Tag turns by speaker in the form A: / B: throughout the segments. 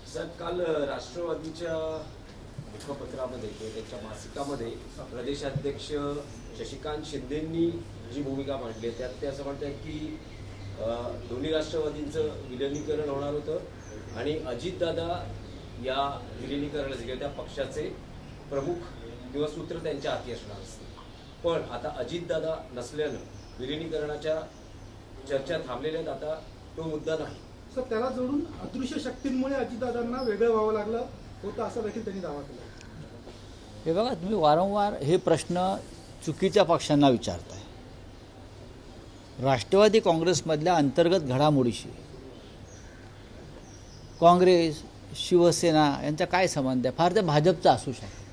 A: Sir, काल राष्ट्रवादीच्या मुखपत्रामध्ये किंवा त्यांच्या मासिकामध्ये प्रदेशाध्यक्ष शशिकांत शिंदेंनी जी भूमिका मांडली त्यात ते असं म्हणतात की दोन्ही राष्ट्रवादींचं विलिनीकरण होणार होतं आणि अजितदादा या विलिनीकरणाचे किंवा त्या पक्षाचे प्रमुख किंवा सूत्र त्यांच्या हाती असणार असते. पण आता अजितदादा नसल्यानं विलिनीकरणाच्या चर्चा थांबलेल्या आहेत. आता तो मुद्दा नाही.
B: सर, त्याला जोडून अदृश्य शक्तींमुळे अजितदादांना वेगळं व्हावं लागलं होतं असं देखील त्यांनी दावा केला.
C: हे बघा, तुम्ही वारंवार हे प्रश्न चुकीच्या पक्षांना विचारताय. राष्ट्रवादी काँग्रेसमधल्या अंतर्गत घडामोडीशी काँग्रेस शिवसेना यांचा काय संबंध आहे? फार तर भाजपचा असू शकतो,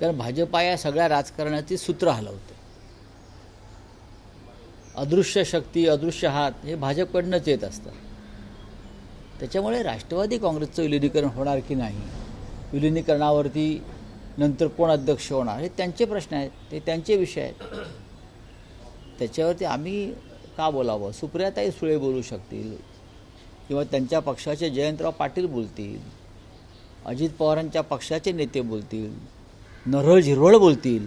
C: कारण भाजपा या सगळ्या राजकारणाची सूत्र हलवते. अदृश्य शक्ती, अदृश्य हात हे भाजपकडनंच येत असतं. त्याच्यामुळे राष्ट्रवादी काँग्रेसचं विलिनीकरण होणार की नाही, विलिनीकरणावरती नंतर कोण अध्यक्ष होणार, हे त्यांचे प्रश्न आहेत, ते त्यांचे विषय आहेत. त्याच्यावरती आम्ही का बोलावं? सुप्रियाताई सुळे बोलू शकतील किंवा त्यांच्या पक्षाचे जयंतराव पाटील बोलतील, अजित पवारांच्या पक्षाचे नेते बोलतील, नरहर झिरवळ बोलतील.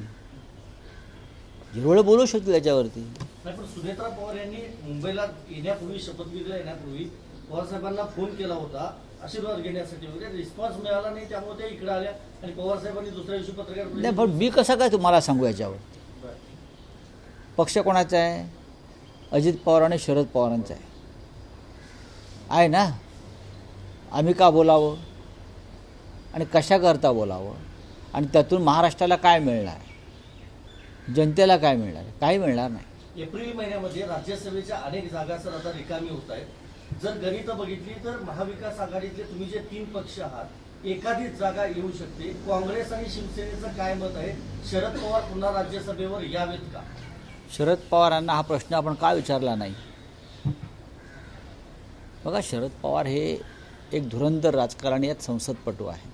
C: झिरवळ बोलू शकतील त्याच्यावरती.
D: नाही, पण सुनेत्रा पवार यांनी मुंबईला येण्यापूर्वी, शपथविधीला येण्यापूर्वी पवारसाहेबांना फोन केला होता आशीर्वाद घेण्यासाठी वगैरे. रिस्पॉन्स मिळाला नाही, त्यामुळे ते इकडे आल्या आणि पवारसाहेबांनी दुसऱ्या दिवशी पत्रकार
C: नाही, पण मी कसं काय तुम्हाला सांगू याच्यावर? पक्ष कोणाचा आहे? अजित पवार आणि शरद पवारांचा आहे ना. आम्ही का बोलावं आणि कशाकरता बोलावं आणि त्यातून महाराष्ट्राला काय मिळणार, जनतेला काय मिळणार? काही मिळणार नाही.
D: एप्रिल महिन्यामध्ये राज्यसभेच्या अनेक जागा सर आता रिकामी होत आहेत. जर गणितं बघितली तर महाविकास आघाडीतले तुम्ही जे 3 पक्ष आहात, एखादीच जागा येऊ शकते. काँग्रेस आणि शिवसेनेचं काय मत आहे? शरद पवार पुन्हा राज्यसभेवर यावेत का?
C: शरद पवारांना हा प्रश्न आपण का विचारला नाही? बघा, शरद पवार हे एक धुरंधर राजकारणी आहेत, संसदपटू आहे.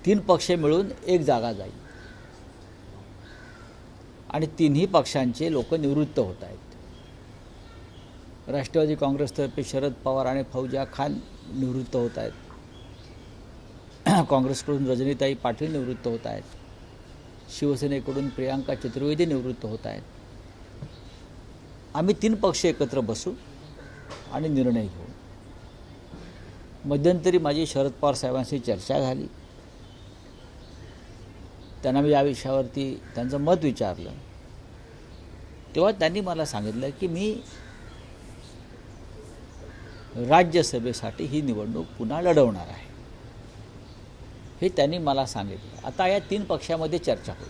C: 3 पक्ष मिळून एक जागा जाईल आणि 3ही पक्षांचे लोक निवृत्त होत आहेत. राष्ट्रवादी काँग्रेसतर्फे शरद पवार आणि फौजिया खान निवृत्त होत आहेत. काँग्रेसकडून रजनीताई पाटील निवृत्त होत आहेत. शिवसेनेकडून प्रियांका चतुर्वेदी निवृत्त होत आहेत. आम्ही 3 पक्ष एकत्र बसू आणि निर्णय घेऊ. मध्यंतरी माझी शरद पवार साहेबांशी चर्चा झाली. त्यांना मी या विषयावरती त्यांचं मत विचारलं, तेव्हा त्यांनी मला सांगितलं की मी राज्यसभेसाठी ही निवडणूक पुन्हा लढवणार आहे, हे त्यांनी मला सांगितलं. आता या 3 पक्षामध्ये चर्चा होईल.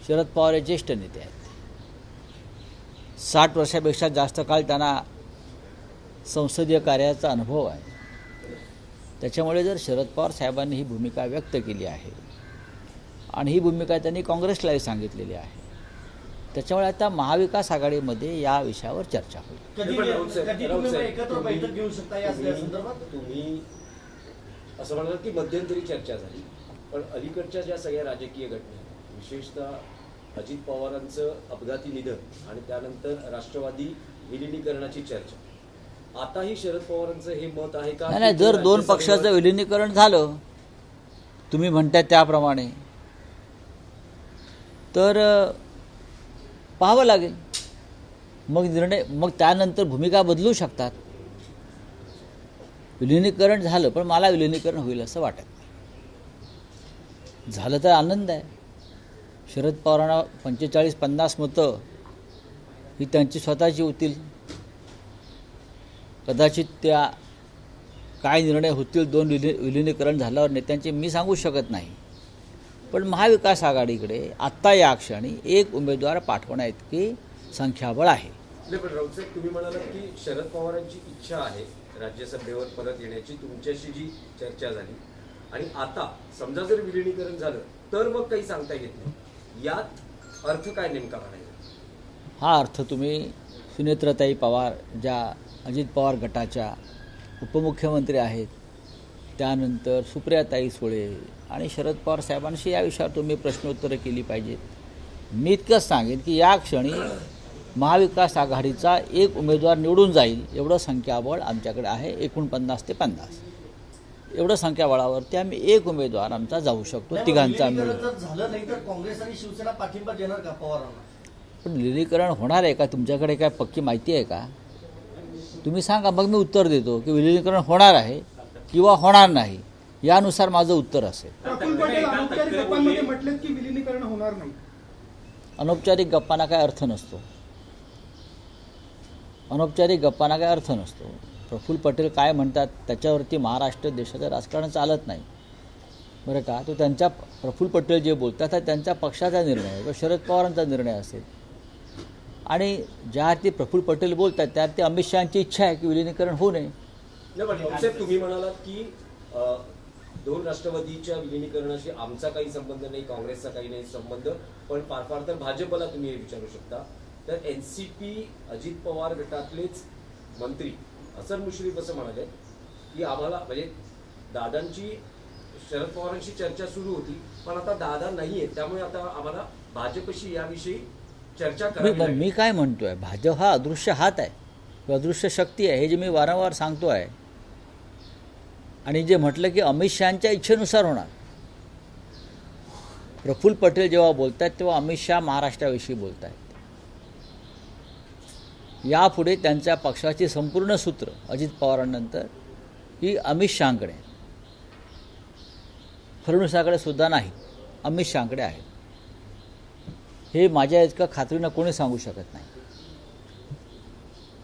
C: शरद पवार हे ज्येष्ठ नेते आहेत, 60 वर्षापेक्षा जास्त काळ त्यांना संसदीय कार्याचा अनुभव आहे. त्याच्यामुळे जर शरद पवार साहेबांनी ही भूमिका व्यक्त केली आहे आणि ही भूमिका त्यांनी काँग्रेसलाही सांगितलेली आहे, त्याच्यामुळे आता महाविकास आघाडीमध्ये या विषयावर चर्चा होईल.
D: एकत्र बैठक घेऊ शकता या संदर्भात?
A: तुम्ही असं म्हणाल की मध्यंतरी चर्चा झाली, पण अलीकडच्या ज्या सगळ्या राजकीय घटना, विशेषतः अजित पवारांचं अपघाती निधन आणि त्यानंतर राष्ट्रवादी विलिनीकरणाची चर्चा, आताही शरद पवारांचं हे मत आहे का?
C: नाही, जर 2 पक्षाचं विलिनीकरण झालं तुम्ही म्हणताय त्याप्रमाणे, तर पाहावं लागेल. मग निर्णय, मग त्यानंतर भूमिका बदलू शकतात. विलिनीकरण झालं, पण मला विलिनीकरण होईल असं वाटत नाही. झालं तर आनंद आहे. शरद पवारांना 45-50 मतं ही त्यांची स्वतःची होतील. कदाचित त्या काय निर्णय होतील 2 विलिनीकरण झाल्यावर नेत्यांचे मी सांगू शकत नाही. पण महाविकास आघाडीकडे आत्ता या क्षणी एक उमेदवार पाठवण्याइतकी संख्याबळ आहे.
A: पण राऊत साहेब, तुम्ही म्हणालात की शरद पवारांची इच्छा आहे राज्यसभेवर परत येण्याची, तुमच्याशी जी चर्चा झाली, आणि आता समजा जर विलिनीकरण झालं तर मग काही सांगता येत नाही. यात अर्थ काय नेमका म्हणायचा?
C: हा अर्थ तुम्ही सुनेत्राताई पवार, ज्या अजित पवार गटाच्या उपमुख्यमंत्री आहेत, त्यानंतर सुप्रियाताई सुळे आणि शरद पवार साहेबांशी या विषयावर तुम्ही प्रश्नोत्तरं केली पाहिजेत. मी इतकंच सांगेन की या क्षणी महाविकास आघाडीचा एक उमेदवार निवडून जाईल एवढं संख्याबळ आमच्याकडे आहे. 49 ते 50 एवढं संख्याबळावरती आम्ही एक उमेदवार आमचा जाऊ शकतो, तिघांचा
D: विलीनीकरण
C: मिळून.
D: जर झालं नाही तर काँग्रेस आणि शिवसेना पाठिंबा देणार का पवारांना?
C: पण विलीनीकरण होणार आहे का? तुमच्याकडे काय पक्की माहिती आहे का? तुम्ही सांगा, मग मी उत्तर देतो की विलीनीकरण होणार आहे किंवा होणार नाही, यानुसार माझं उत्तर असेल.
B: प्रफुल्ल पटेल अनौपचारिक गप्पांमध्ये म्हटलेत की विलिनीकरण होणार नाही.
C: अनौपचारिक गप्पांना काय अर्थ नसतो. अनौपचारिक गप्पांना काय अर्थ नसतो. प्रफुल्ल पटेल काय म्हणतात त्याच्यावरती महाराष्ट्र देशाचं राजकारण चालत नाही, बरं का. तो त्यांच्या प्रफुल्ल पटेल जे बोलतात हा त्यांच्या पक्षाचा निर्णय आहे, तो शरद पवारांचा निर्णय असेल. आणि ज्या अर्थी प्रफुल्ल पटेल बोलतात त्या अर्थी अमित शहाची इच्छा आहे की विलिनीकरण होऊ नये.
A: नाही, पण रावसाहेब तुम्ही म्हणालात की दोन राष्ट्रवादीच्या विलिनीकरणाशी आमचा काही संबंध नाही, काँग्रेसचा काही नाही संबंध, पण फार फार तर भाजपला तुम्ही हे विचारू शकता. तर एनसीपी अजित पवार गटातलेच मंत्री हसन मुश्रीफ असं म्हणाले की आम्हाला म्हणजे दादांची शरद पवारांशी चर्चा सुरू होती, पण आता दादा नाहीये, त्यामुळे आता आम्हाला भाजपशी याविषयी चर्चा करावी लागेल.
C: मी काय म्हणतोय, भाजप हा अदृश्य हात आहे, अदृश्य शक्ती आहे, हे जे मी वारंवार सांगतो आहे. आणि जे म्हटलं की अमित शहांच्या इच्छेनुसार होणार. प्रफुल्ल पटेल जेव्हा बोलत आहेत तेव्हा अमित शहा महाराष्ट्राविषयी बोलत आहेत. यापुढे त्यांच्या पक्षाची संपूर्ण सूत्र अजित पवारांनंतर ही अमित शहांकडे, फडणवीसाकडे सुद्धा नाही, अमित शहांकडे आहे. हे माझ्या इतकं खात्रीनं कोणी सांगू शकत नाही.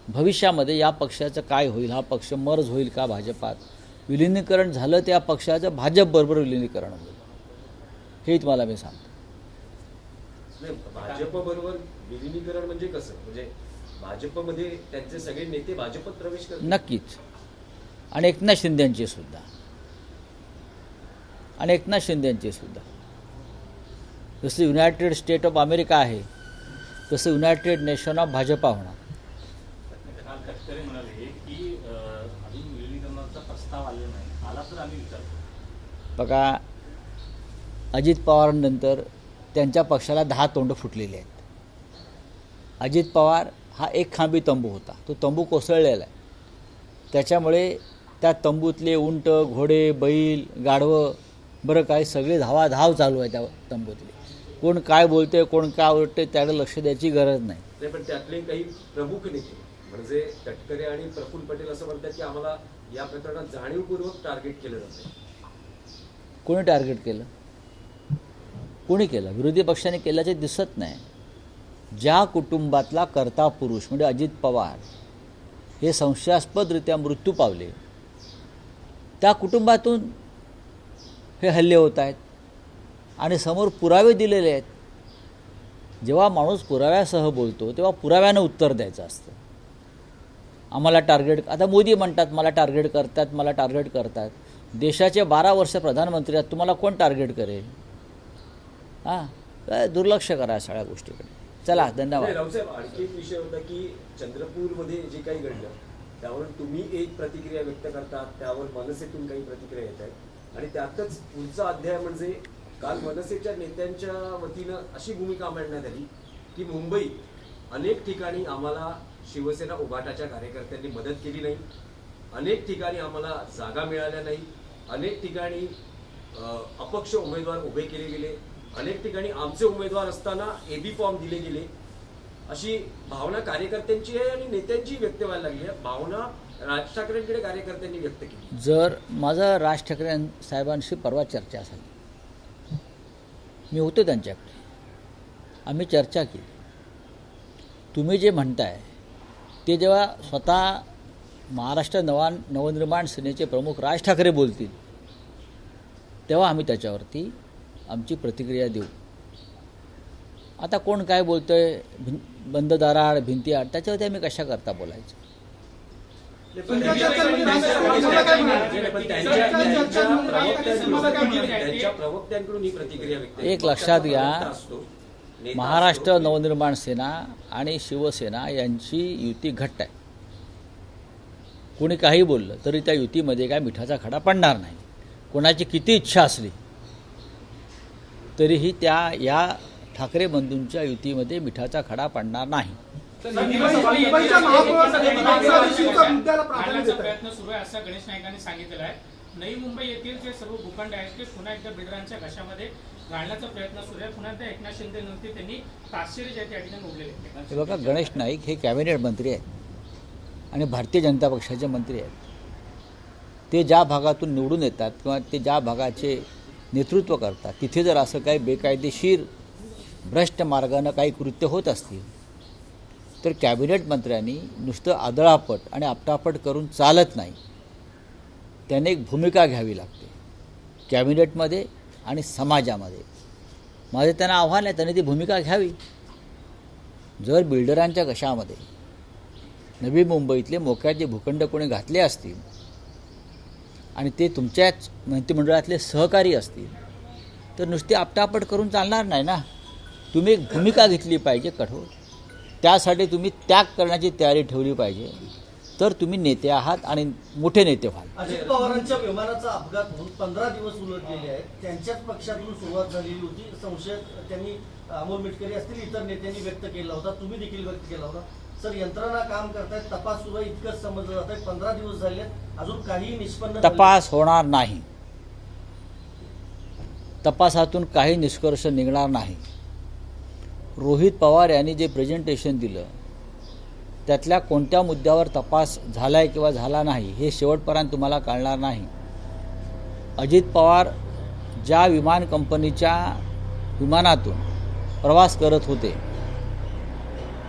C: भविष्यामध्ये या पक्षाचं काय होईल, हा पक्ष मर्ज होईल का भाजपात, विलिनीकरण झालं त्या पक्षाचं भाजपबरोबर विलिनीकरण होईल, हे तुम्हाला मी सांगतो.
A: भाजप बरोबर विलिनीकरण म्हणजे कसं, म्हणजे भाजपमध्ये त्यांचे सगळे नेते भाजपत प्रवेश करतात?
C: नक्कीच. आणि एकनाथ शिंदेंचे सुद्धा, जसं युनायटेड स्टेट ऑफ अमेरिका आहे तसं युनायटेड नेशन ऑफ भाजपा होणार.
E: गडकरी म्हणाले की अजून विलीनीकरणाचा प्रस्ताव आलेला नाही, आला तर आम्ही विचारतो.
C: बघा, अजित पवारांनंतर त्यांच्या पक्षाला 10 तोंड फुटलेली आहेत. अजित पवार हा एक खांबी तंबू होता, तो तंबू कोसळलेला आहे. त्याच्यामुळे त्या तंबूतले उंट, घोडे, बैल, गाढवं, बरं काय सगळे धावाधाव चालू आहे त्या तंबूतले. कोण काय बोलते, कोण काय ओरडते त्याकडे लक्ष द्यायची गरज नाही.
A: पण त्यातले काही प्रमुख नेते म्हणजे गडकरी आणि प्रफुल्ल पटेल असं म्हणतात की आम्हाला या प्रकरणात जाणीवपूर्वक टार्गेट केलं जातं.
C: कोणी टार्गेट केलं? कोणी केलं? विरोधी पक्षाने केल्याचे दिसत नाही. ज्या कुटुंबातला कर्ता पुरुष म्हणजे अजित पवार हे संशयास्पदरित्या मृत्यू पावले, त्या कुटुंबातून हे हल्ले होत आहेत आणि समोर पुरावे दिलेले आहेत. जेव्हा माणूस पुराव्यासह बोलतो तेव्हा पुराव्यानं उत्तर द्यायचं असतं. आम्हाला टार्गेट, आता मोदी म्हणतात मला टार्गेट करतात. देशाचे 12 वर्ष प्रधानमंत्री आहेत, तुम्हाला कोण टार्गेट करेल? काय दुर्लक्ष करा सगळ्या गोष्टीकडे. चला, धन्यवाद.
A: रावसाहेब, आणखी एक विषय होता की चंद्रपूरमध्ये जे काही घडलं त्यावर तुम्ही एक प्रतिक्रिया व्यक्त करतात, त्यावर मनसेतून काही प्रतिक्रिया येत आहेत, आणि त्यातच पुढचा अध्याय म्हणजे काल मनसेच्या नेत्यांच्या वतीनं अशी भूमिका मांडण्यात आली की मुंबईत अनेक ठिकाणी आम्हाला शिवसेना उभाटाच्या कार्यकर्त्यांनी मदत केली नाही, अनेक ठिकाणी आम्हाला जागा मिळाल्या नाही, अनेक ठिकाणी अपक्ष उमेदवार उभे केले गेले, अनेक ठिकाणी आमचे उमेदवार असताना एबी फॉर्म दिले गेले, अशी भावना कार्यकर्त्यांची आहे आणि नेत्यांची व्यक्त व्हायला लागली आहे. भावना राज ठाकरेंकडे कार्यकर्त्यांनी व्यक्त केली.
C: जर माझं राज ठाकरे साहेबांशी परवा चर्चा झाली, मी होतो त्यांच्याकडे, आम्ही चर्चा केली. तुम्ही जे म्हणताय ते जेव्हा स्वतः महाराष्ट्र नवनिर्माण सेनेचे प्रमुख राज ठाकरे बोलतील तेव्हा आम्ही त्याच्यावरती आमची प्रतिक्रिया देऊ. आता कोण काय बोलतोय, बंद दाराआड भिंतीआड, त्याच्यावरती आम्ही कशा करता बोलायचं?
A: प्रवक्त्यांकडून ही प्रतिक्रिया व्यक्त.
C: एक लक्षात घ्या, महाराष्ट्र नवनिर्माण सेना आणि शिवसेना यांची युती घट्ट आहे. कोणी काही बोललं तरी त्या युतीमध्ये काय मिठाचा खडा पडणार नाही. कोणाची किती इच्छा असली तरीही या ठाकरे बंधूंच्या युतीमध्ये मिठाचा खडा पडणार नाही.
B: मुंबईच्या महापौरांच्या मुद्द्याला प्राधान्य
F: घालण्याचा
B: देत आहे.
F: प्रयत्न सुरू आहे असं गणेश नाईकांनी सांगितलेलं आहे. नवी मुंबई येथील जे सर्व भूखंड आहेत ते पुन्हा एकदा बिल्डरांच्या घशामध्ये घालण्याचा प्रयत्न सुरू आहे. पुन्हा एकदा एकनाथ शिंदेनंतर त्यांनी ताशेरे जे त्या ठिकाणी उडलेले आहेत.
C: हे बघा, गणेश नाईक हे कॅबिनेट मंत्री आहेत आणि भारतीय जनता पक्षाचे मंत्री आहेत. ते ज्या भागातून निवडून येतात किंवा ते ज्या भागाचे नेतृत्व करतात तिथे जर असं काही बेकायदेशीर भ्रष्ट मार्गानं काही कृत्य होत असतील तर कॅबिनेट मंत्र्यांनी नुसतं आदळापट आणि आपटापट करून चालत नाही. त्याने एक भूमिका घ्यावी लागते कॅबिनेटमध्ये आणि समाजामध्ये. माझे त्यांना आव्हान आहे, त्यांनी ती भूमिका घ्यावी. जर बिल्डरांच्या घशामध्ये नवी मुंबईतले मोक्याचे भूखंड कोणी घातले असतील आणि ते तुमच्याच मंत्रिमंडळातले सहकारी असतील तर नुसती आपटापट करून चालणार नाही ना. तुम्ही एक भूमिका घेतली पाहिजे कठोर. त्यासाठी तुम्ही त्याग करण्याची तयारी ठेवली पाहिजे. तर तुम्ही नेते आहात आणि मोठे नेते व्हाल.
D: अजित पवारांच्या विमानाचा अपघात होऊन 15 दिवस उलटलेले आहेत. त्यांच्याच पक्षातून सुरुवात झालेली होती. संशय त्यांनी अमोल मिटकरी असतील इतर नेत्यांनी व्यक्त केला होता, तुम्ही देखील व्यक्त केला होता. सर, यंत्रणा काम करतायत, तपास सुरू आहे इतकंच समजलं जात आहे. 15 दिवस झाले अजून काही निष्पन्न
C: तपास होणार नाही. तपासातून काही निष्कर्ष निघणार नाही. रोहित पवार यांनी जे प्रेझेंटेशन दिलं त्यातल्या कोणत्या मुद्द्यावर तपास झाला आहे किंवा झाला नाही हे शेवटपर्यंत तुम्हाला कळणार नाही. अजित पवार ज्या विमान कंपनीच्या विमानातून प्रवास करत होते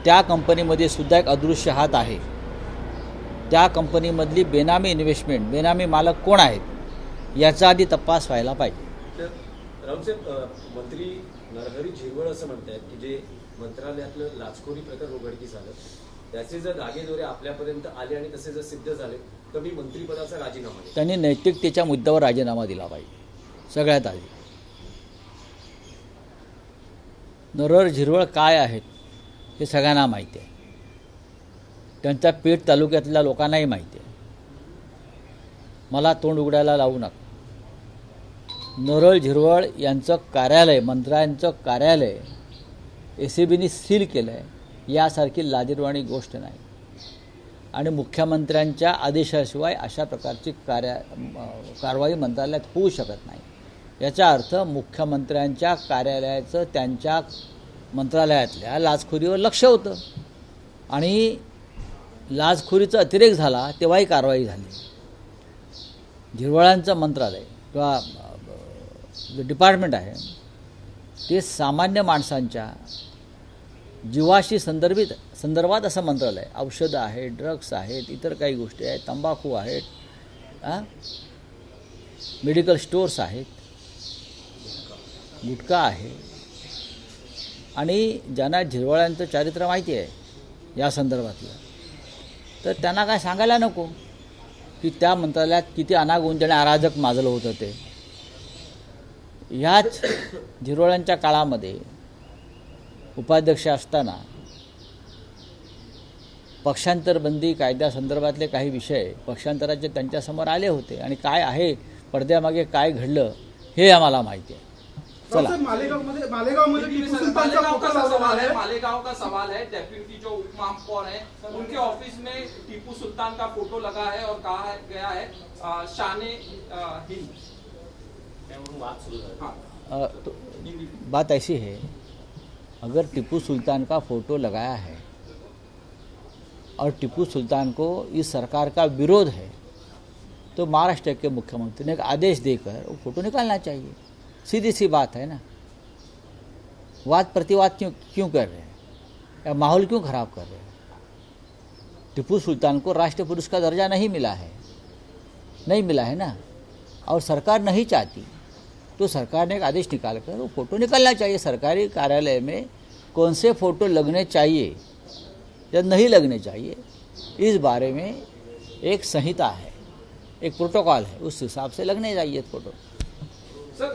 C: त्या कंपनीमध्ये सुद्धा एक अदृश्य हात आहे. त्या कंपनीमधली बेनामी इन्व्हेस्टमेंट, बेनामी मालक कोण आहेत याचा आधी तपास व्हायला पाहिजे.
A: रामसाहेब, मंत्री नरहरी झिरवळ असं म्हणतात की जे मंत्रालयातलं लाचखोरी प्रकरण उघडकीस आलं त्याचे जर धागेदोरे आपल्यापर्यंत आले आणि तसे जर सिद्ध झाले तर मी मंत्रिपदाचा राजीनामा देईन.
C: त्यांनी नैतिकतेच्या मुद्द्यावर राजीनामा दिला पाहिजे. सगळ्यात आधी नरहरी झिरवळ काय आहेत हे सगळ्यांना माहिती आहे. त्यांच्या पेठ तालुक्यातल्या लोकांनाही माहिती आहे. मला तोंड उघडायला लावू नका. नरहरी झिरवळ यांचं कार्यालय, मंत्र्यांचं कार्यालय ACBने सील केलं आहे यासारखी लाजिरवाणी गोष्ट नाही. आणि मुख्यमंत्र्यांच्या आदेशाशिवाय अशा प्रकारची कारवाई मंत्रालयात होऊ शकत नाही. याचा अर्थ मुख्यमंत्र्यांच्या कार्यालयाचं त्यांच्या मंत्रालयातल्या लाचखोरीवर लक्ष होतं आणि लाचखोरीचा अतिरेक झाला तेव्हाही कारवाई झाली. झिरवळांचं मंत्रालय किंवा जे डिपार्टमेंट आहे ते सामान्य माणसांच्या जीवाशी संदर्भात असं मंत्रालय आहे. औषधं आहेत, ड्रग्स आहेत, इतर काही गोष्टी आहेत, तंबाखू आहेत, मेडिकल स्टोर्स आहेत, गुटखा आहे. आणि ज्यांना झिरवळांचं चारित्र्य माहिती आहे या संदर्भातलं तर त्यांना काय सांगायला नको की त्या मंत्रालयात किती अनागोंदीने अराजक माजलं होतं ते. ह्याच झिरवळांच्या काळामध्ये उपाध्यक्ष असताना पक्षांतरबंदी कायद्यासंदर्भातले काही विषय पक्षांतराचे त्यांच्यासमोर आले होते आणि काय आहे पडद्यामागे काय घडलं हे आम्हाला माहिती आहे. चला,
B: मालेगावमध्ये टिपू सुलतानचा फोटो लावला आहे.
G: मालेगांव का सवाल है. डेप्यूटी जो उप महापौर है उनके ऑफिस में टीपू सुल्तान का फोटो लगा है और कहा गया है शाने हिंद.
E: त्यावरून वाद सुरू झाला.
C: तो बात ऐसी है, अगर टीपू सुल्तान का फ़ोटो लगाया है और टीपू सुल्तान को इस सरकार का विरोध है तो महाराष्ट्र के मुख्यमंत्री ने एक आदेश देकर वो फ़ोटो निकालना चाहिए. सीधी सी बात है ना. वाद प्रतिवाद क्यों कर रहे हैं या माहौल क्यों ख़राब कर रहे हैं. टीपू सुल्तान को राष्ट्रीय पुरुष का दर्जा नहीं मिला है ना, और सरकार नहीं चाहती तो सरकार ने एक आदेश निकाल कर वो फ़ोटो निकलना चाहिए. सरकारी कार्यालय में कौन से फ़ोटो लगने चाहिए या नहीं लगने चाहिए इस बारे में एक संहिता है, एक प्रोटोकॉल है, उस हिसाब से लगने चाहिए फ़ोटो.
G: सर,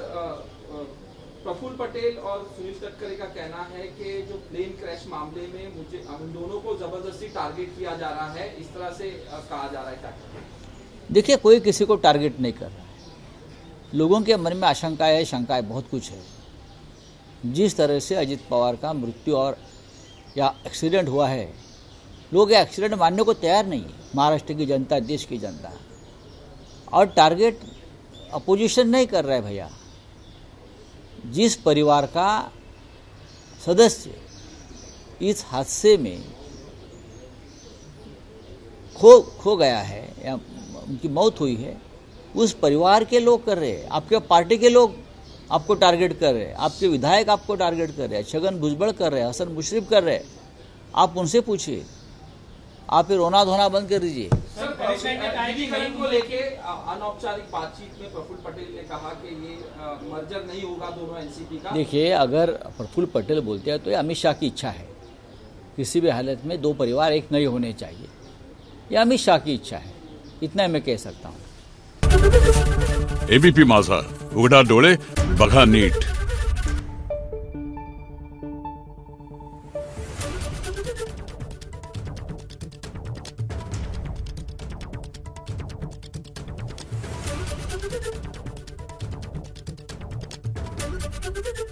G: प्रफुल्ल पटेल और सुनील तटकरे का कहना है कि जो प्लेन क्रैश मामले में मुझे हम दोनों को जबरदस्ती टारगेट किया जा रहा है, इस तरह से कहा जा रहा है. क्या
C: देखिए, कोई किसी को टारगेट नहीं कर रहा है. लोगों के मन में आशंकाएं, शंकाएं बहुत कुछ है. जिस तरह से अजित पवार का मृत्यु और या एक्सीडेंट हुआ है, लोग ये एक्सीडेंट मानने को तैयार नहीं है, महाराष्ट्र की जनता, देश की जनता। और टारगेट अपोजिशन नहीं कर रहा है भैया, जिस परिवार का सदस्य इस हादसे में खो गया है या उनकी मौत हुई है, उस परिवार के लोग कर रहे हैं। आपके पार्टी के लोग आपको टारगेट कर रहे हैं, आपके विधायक आपको टारगेट कर रहे हैं, छगन भुजबल कर रहे हैं, हसन मुशर्रफ कर रहे हैं। आप उनसे पूछिए, आप फिर रोना धोना बंद कर दीजिए।
G: सर, विलीनीकरण को लेके अनौपचारिक बातचीत में प्रफुल्ल पटेल ने कहा कि ये मर्जर नहीं होगा दोनों एनसीपी का।
C: देखिए, अगर प्रफुल्ल पटेल बोलते हैं तो ये अमित शाह की इच्छा है, किसी भी हालत में दो परिवार एक नहीं होने चाहिए, ये अमित शाह की इच्छा है, इतना मैं कह सकता हूँ।
H: एबीपी माझा, उघडा डोळे बघा नीट।
I: Thank you.